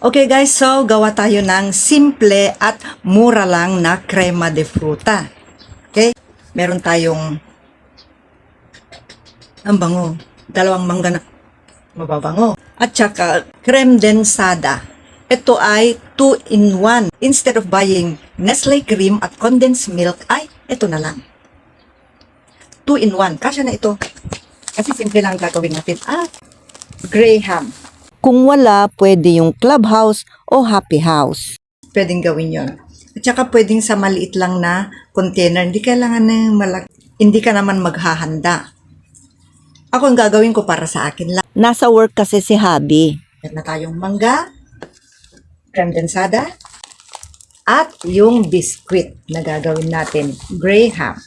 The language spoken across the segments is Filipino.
Okay guys, so gawa tayo ng simple at mura lang na crema de fruta. Okay? Meron tayong ang bango. Dalawang mangga na mababango. At saka creme densada. Ito ay 2-in-1. Instead of buying Nestle cream at condensed milk, ay ito na lang. 2-in-1. Kasya na ito. Kasi simple lang gagawin natin. Graham. Kung wala, pwede yung clubhouse o happy house. Pwedeng gawin yon. At saka pwedeng sa maliit lang na container. Hindi kailangan na malaki. Hindi ka naman maghahanda. Ako ang gagawin ko para sa akin lang. Nasa work kasi si Habi. Meron na tayong mangga, creme densada, at yung biscuit na gagawin natin, Graham.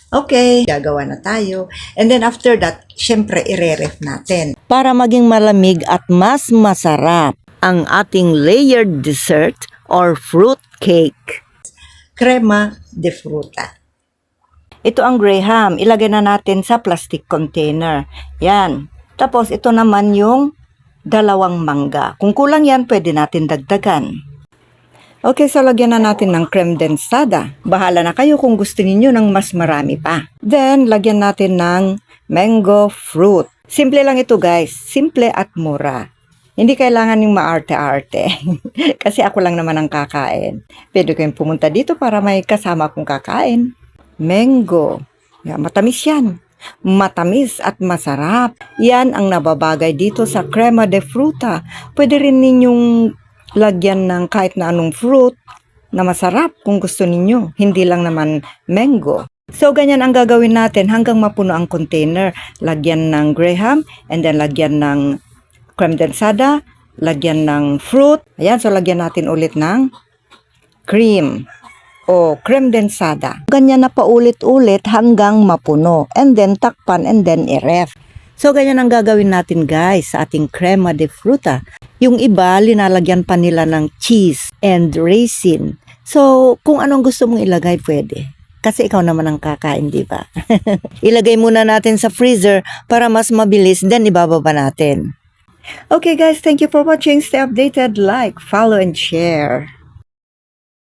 Okay, gagawa na tayo. And then after that, syempre, ire-ref natin. Para maging malamig at mas masarap ang ating layered dessert or fruit cake. Crema de fruta. Ito ang Graham. Ilagay na natin sa plastic container. Yan. Tapos ito naman yung dalawang mangga. Kung kulang yan, pwede natin dagdagan. Okay, so lagyan na natin ng creme densada. Bahala na kayo kung gusto niyo ng mas marami pa. Then, lagyan natin ng mango fruit. Simple lang ito guys. Simple at mura. Hindi kailangan yung maarte-arte. Kasi ako lang naman ang kakain. Pwede kayong pumunta dito para may kasama akong kakain. Mango. Yan, matamis yan. Matamis at masarap. Yan ang nababagay dito sa crema de fruta. Pwede rin ninyong lagyan ng kahit na anong fruit na masarap kung gusto ninyo. Hindi lang naman mango. So, ganyan ang gagawin natin hanggang mapuno ang container. Lagyan ng Graham and then lagyan ng creme densada, lagyan ng fruit. Ayan, so lagyan natin ulit ng cream o creme densada. Ganyan na paulit-ulit hanggang mapuno. And then takpan and then i-ref. So, ganyan ang gagawin natin guys sa ating crema de fruta. Yung iba, linalagyan pa nila ng cheese and raisin. So, kung anong gusto mong ilagay, pwede. Kasi ikaw naman ang kakain, di ba? Ilagay muna natin sa freezer para mas mabilis, then ibababa natin. Okay guys, thank you for watching. Stay updated, like, follow, and share.